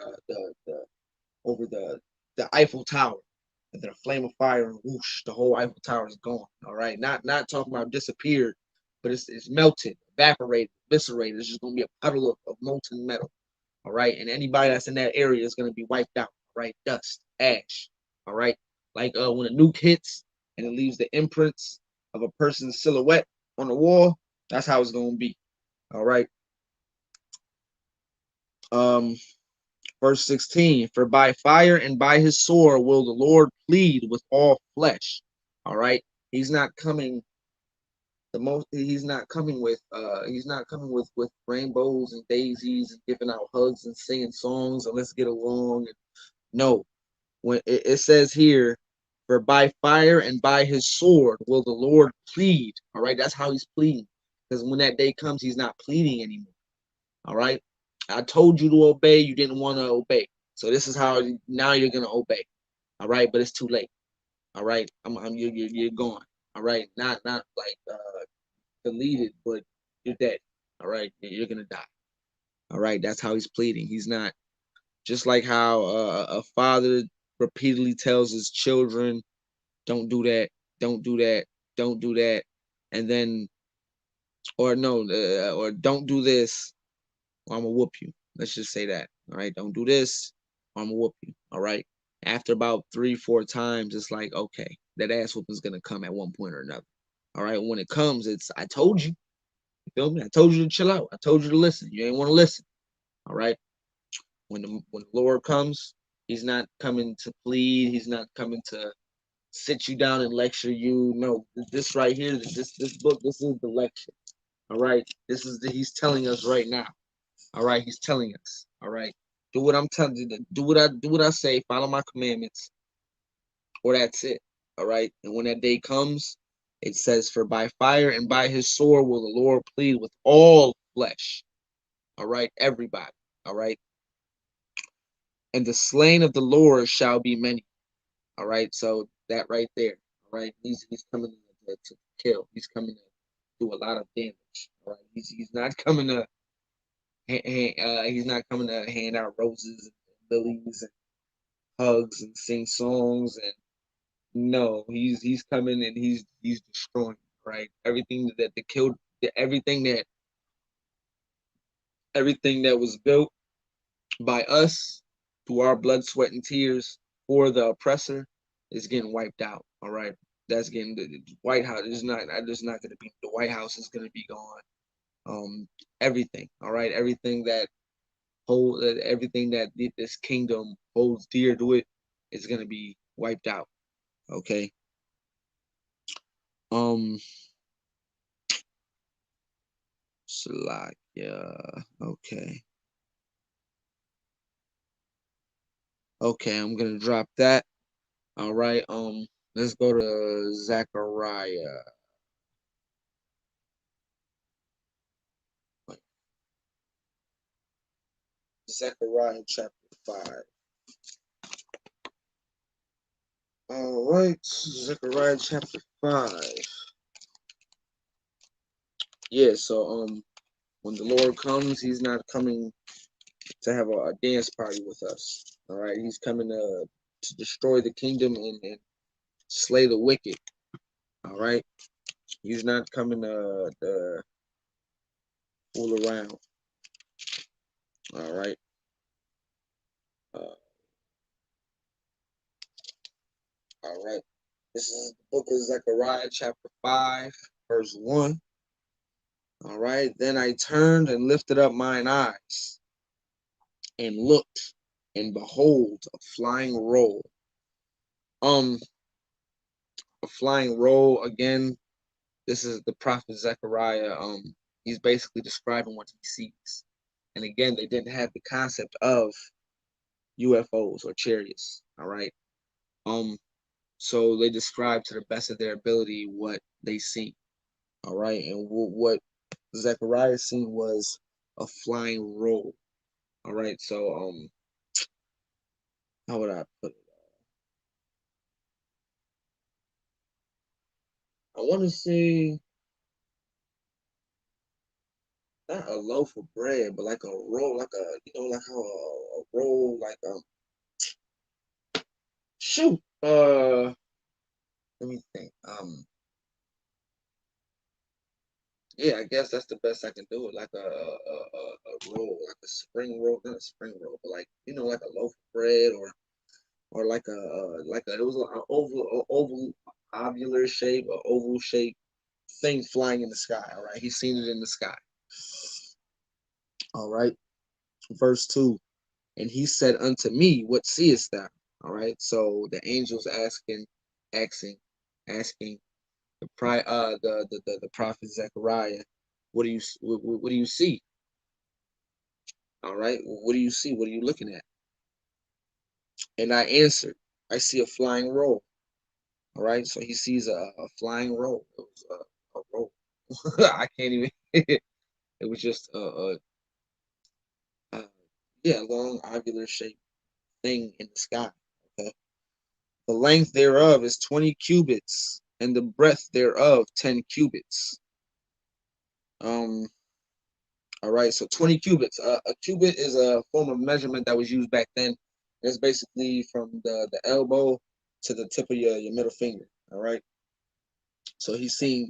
Speaker 1: the Eiffel Tower, and then a flame of fire, and whoosh, the whole Eiffel Tower is gone. All right, not talking about disappeared, but it's melted, evaporated, eviscerated. It's just gonna be a puddle of molten metal. All right, and anybody that's in that area is gonna be wiped out. All right, dust, ash. All right, like when a nuke hits and it leaves the imprints of a person's silhouette on the wall. That's how it's gonna be. All right. Um, Verse 16, for by fire and by his sword will the Lord plead with all flesh. All right. He's not coming he's not coming with rainbows and daisies and giving out hugs and singing songs and let's get along. No. When it says here, for by fire and by his sword will the Lord plead. All right. That's how he's pleading. Because when that day comes, he's not pleading anymore. All right. I told you to obey. You didn't want to obey. So this is how now you're going to obey. All right. But it's too late. All right. You're gone. All right. Not like deleted, but you're dead. All right. You're going to die. All right. That's how he's pleading. He's not just like how a father repeatedly tells his children, don't do that. Don't do that. Don't do that. And then, or no, or don't do this, or I'm gonna whoop you. Let's just say that. All right, don't do this, or I'm gonna whoop you. All right. After about 3, 4 times, it's like, okay, that ass whooping's gonna come at one point or another. All right. When it comes, it's I told you. You feel me? I told you to chill out. I told you to listen. You ain't want to listen. All right. When the Lord comes, he's not coming to plead. He's not coming sit you down and lecture you. No, this right here, this book, this is the lecture. All right, this is he's telling us right now. All right, he's telling us. All right, do what I'm telling you. Do what I say. Follow my commandments, or that's it. All right, and when that day comes, it says, "For by fire and by his sword will the Lord plead with all flesh." All right, everybody. All right, and the slain of the Lord shall be many. All right, so that right there. All right, he's coming to kill. He's coming to do a lot of damage. All right, he's not coming to he's not coming to hand out roses and lilies and hugs and sing songs, and no, he's coming and he's destroying, right? Everything that the killed, everything that was built by us through our blood, sweat, and tears for the oppressor is getting wiped out. All right, that's getting the White House is not. There's not going to be the White House is going to be gone. Everything. All right, everything that this kingdom holds dear to it is going to be wiped out. Okay. Um. Slack. Yeah. Okay. Okay. I'm gonna drop that. All right. Let's go to Zechariah. Zechariah chapter 5. All right. Zechariah chapter 5. Yeah. So when the Lord comes, He's not coming to have a dance party with us. All right. He's coming to destroy the kingdom and slay the wicked. All right. He's not coming to fool around. All right. Uh, all right. This is the book of Zechariah, chapter 5, verse 1. All right. Then I turned and lifted up mine eyes and looked, and behold, a flying roll. Um, a flying roll again. This is the prophet Zechariah. He's basically describing what he sees. And again, they didn't have the concept of UFOs or chariots. All right. Um, so they describe to the best of their ability what they see. All right. And what Zechariah seen was a flying roll. All right. So how would I put it? I want to say not a loaf of bread, but like a roll, like a like how a roll, like shoot. Let me think. Yeah, I guess that's the best I can do it. Like a roll, like a spring roll, not a spring roll, but like like a loaf of bread or like a it was an oval ovular shape, a oval shape thing flying in the sky. All right, he's seen it in the sky. All right, verse 2. And he said unto me, what seest thou? All right, so the angel's asking asking the prophet Zechariah, what do you see? All right, what do you see? What are you looking at? And I answered, I see a flying roll. All right, so he sees a flying roll. It was a roll. I can't even. It was just a yeah, long ovular shaped thing in the sky. Okay, the length thereof is 20 cubits, and the breadth thereof 10 cubits. Um, all right, so 20 cubits. A cubit is a form of measurement that was used back then. It's basically from the elbow to the tip of your middle finger. All right, so he's seeing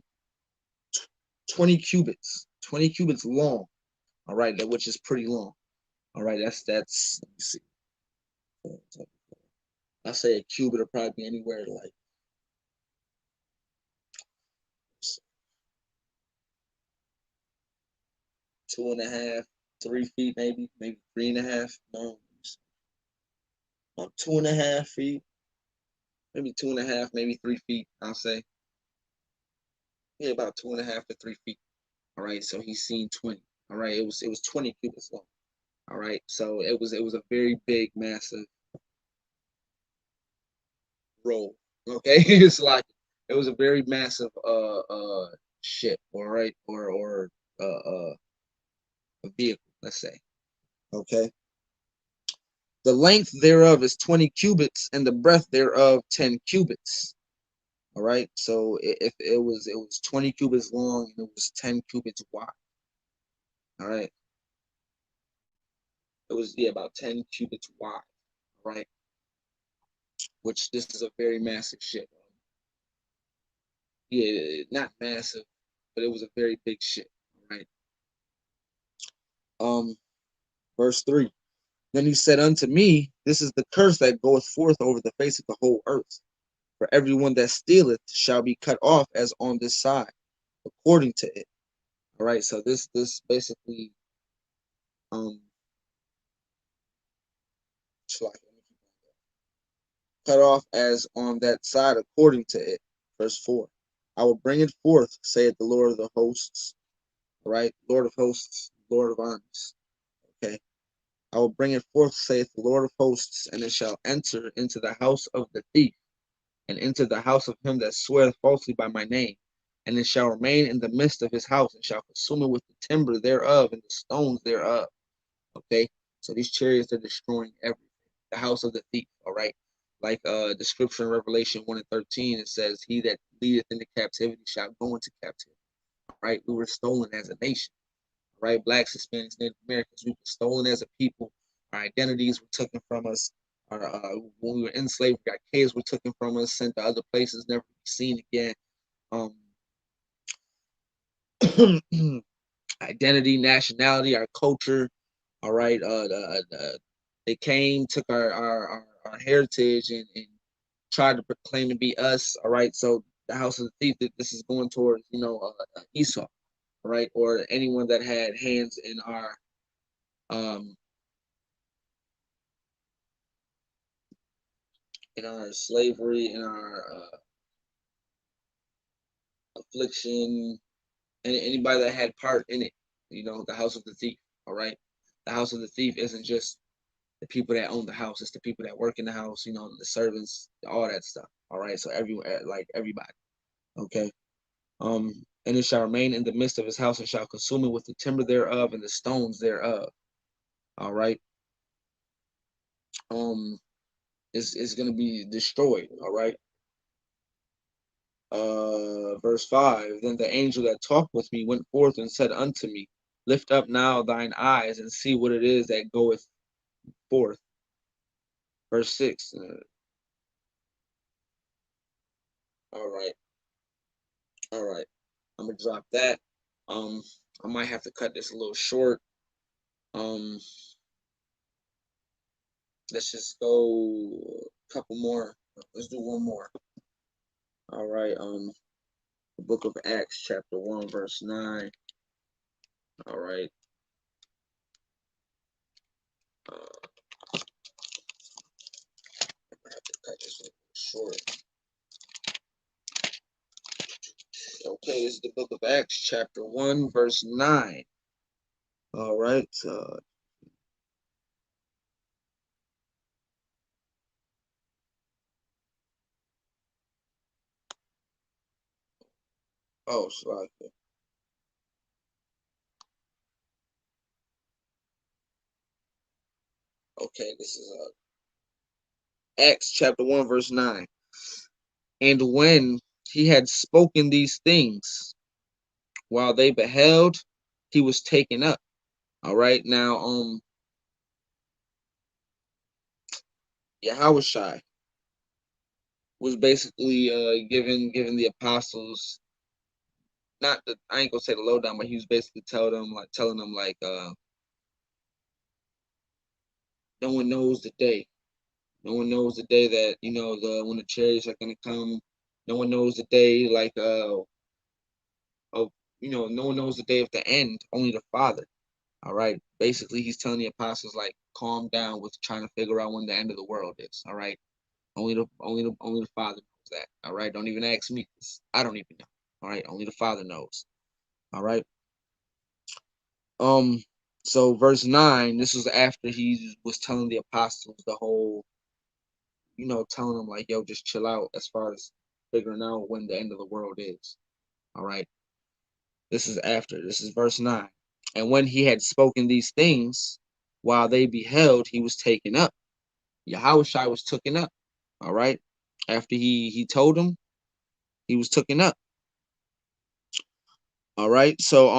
Speaker 1: 20 cubits long. All right, which is pretty long. All right, that's. Let me see. I say a cubit will probably be anywhere like 2.5, 3 feet, maybe 3.5. No, about 2.5 feet. maybe 2.5, maybe 3 feet, I'll say. Yeah, about 2.5 to 3 feet. All right, so he's seen 20. All right, it was 20 cubits long. All right, so it was a very big, massive roll. Okay, it's like it was a very massive ship. All right, or a vehicle, let's say. Okay, the length thereof is 20 cubits, and the breadth thereof 10 cubits. All right, so if it was 20 cubits long and it was 10 cubits wide. All right, it was, yeah, about 10 cubits wide. All right, which this is a very massive ship. Yeah, not massive, but it was a very big ship. All right. Um, verse 3. Then he said unto me, this is the curse that goeth forth over the face of the whole earth. For everyone that stealeth shall be cut off as on this side, according to it. All right. So this basically um cut off as on that side, according to it. Verse 4. I will bring it forth, saith the Lord of the hosts. All right, Lord of hosts, Lord of armies. Okay. I will bring it forth, saith the Lord of hosts, and it shall enter into the house of the thief, and into the house of him that sweareth falsely by my name. And it shall remain in the midst of his house, and shall consume it with the timber thereof and the stones thereof. Okay, so these chariots are destroying everything. The house of the thief. All right, like the scripture in Revelation 1:13, it says, "He that leadeth into captivity shall go into captivity." All right, we were stolen as a nation. Right, blacks, Hispanics, Native Americans, we were stolen as a people. Our identities were taken from us. When we were enslaved, our kids were taken from us, sent to other places, never to be seen again. Um, identity, nationality, our culture. All right, they came, took our heritage, and tried to proclaim to be us. All right, so the house of the thief. This is going towards Esau. All right, or anyone that had hands um in our slavery, in our affliction, and anybody that had part in it. The house of the thief. All right, the house of the thief isn't just the people that own the house; it's the people that work in the house. The servants, all that stuff. All right, so everyone, like everybody. Okay. And it shall remain in the midst of his house, and shall consume it with the timber thereof and the stones thereof. All right. Um, it's gonna be destroyed. All right. Verse 5. Then the angel that talked with me went forth and said unto me, lift up now thine eyes and see what it is that goeth forth. Verse 6. All right, all right, I'm gonna drop that. um I might have to cut this a little short. um let's just go a couple more. Let's do one more. All right. The book of Acts chapter 1 verse 9. All right. uh I have to cut this a little short. Okay, this is the book of Acts, chapter 1, verse 9. All right. Oh, sorry. Okay, this is Acts, chapter 1, verse 9. And when he had spoken these things, while they beheld, he was taken up. All right. Now, Yahushua was basically giving the apostles, not the, I ain't gonna say the lowdown, but he was basically telling them like no one knows the day. No one knows the day that the when the chariots are gonna come. No one knows the day of no one knows the day of the end. Only the Father. All right. Basically, he's telling the apostles like calm down with trying to figure out when the end of the world is. All right. Only the Father knows that. All right. Don't even ask me, 'cause I don't even know. All right. Only the Father knows. All right. Um. So verse 9. This was after he was telling the apostles the whole, telling them like, yo, just chill out as far as figuring out when the end of the world is. All right. This is after. This is verse 9. And when he had spoken these things, while they beheld, he was taken up. Yahushua was taken up. All right. After he told them, he was taken up. All right. So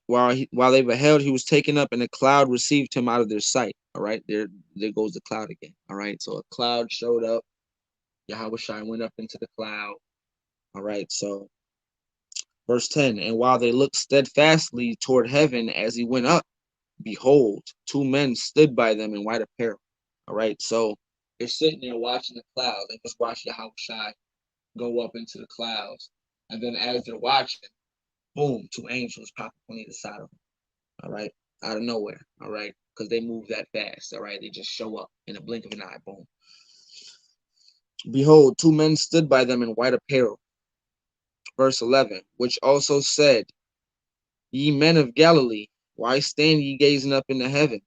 Speaker 1: while they beheld, he was taken up, and a cloud received him out of their sight. All right. There goes the cloud again. All right. So a cloud showed up. Yahushua went up into the cloud. All right. So verse 10. And while they looked steadfastly toward heaven as he went up, behold, two men stood by them in white apparel. All right. So they're sitting there watching the clouds. They just watch Yahushua go up into the clouds. And then as they're watching, boom, two angels pop up on either side of them. All right. Out of nowhere. All right. Because they move that fast. All right. They just show up in a blink of an eye. Boom. Behold, two men stood by them in white apparel. Verse 11, which also said, Ye men of Galilee, why stand ye gazing up into heaven?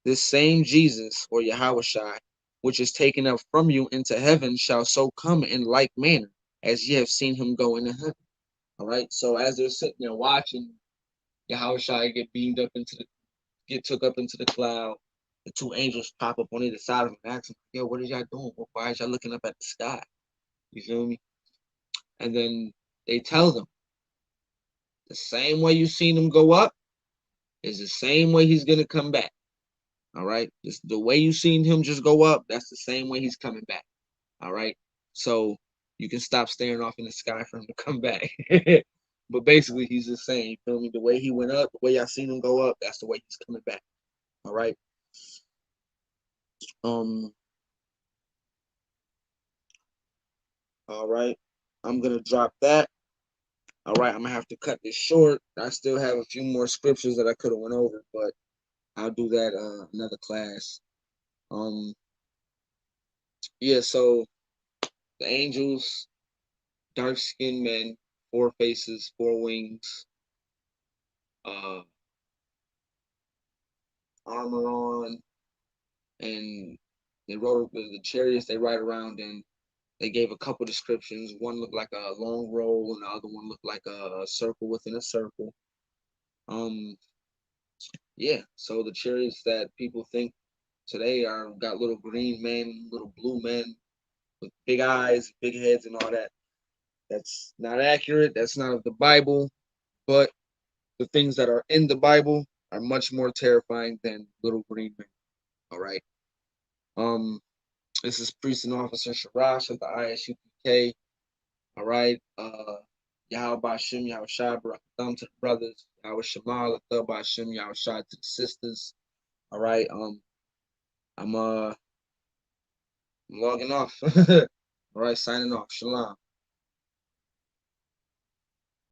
Speaker 1: This same Jesus, or Yahushua, which is taken up from you into heaven, shall so come in like manner as ye have seen him go into heaven. All right. So as they're sitting there watching Yahushua get took up into the cloud, the two angels pop up on either side of him and ask him, yo, what is y'all doing? Why is y'all looking up at the sky? You feel me? And then they tell them the same way you seen him go up is the same way he's gonna come back. All right. Just the way you seen him just go up, that's the same way he's coming back. All right. So you can stop staring off in the sky for him to come back. But basically, he's just saying, you feel me? The way he went up, the way I seen him go up, that's the way he's coming back. All right. Um. All right. I'm gonna drop that. All right. I'm gonna have to cut this short. I still have a few more scriptures that I could have went over, but I'll do that another class. Um. Yeah. So the angels, dark skinned men, four faces, four wings, uh, armor on, and they rode the chariots they ride around in. They gave a couple descriptions. One looked like a long roll, and the other one looked like a circle within a circle. Um, yeah. So the chariots that people think today are got little green men, little blue men with big eyes, big heads, and all that. That's not accurate. That's not of the Bible. But the things that are in the Bible are much more terrifying than little green men. All right. Um, this is Priest and Officer Sharash of the ISUPK. All right. Yahweh Bashim, Yahweh Shai, Barakatham to the brothers. Yahweh Shemal, Athel Bashim, Yahweh Shai to the sisters. All right. I'm logging off. All right, signing off. Shalom.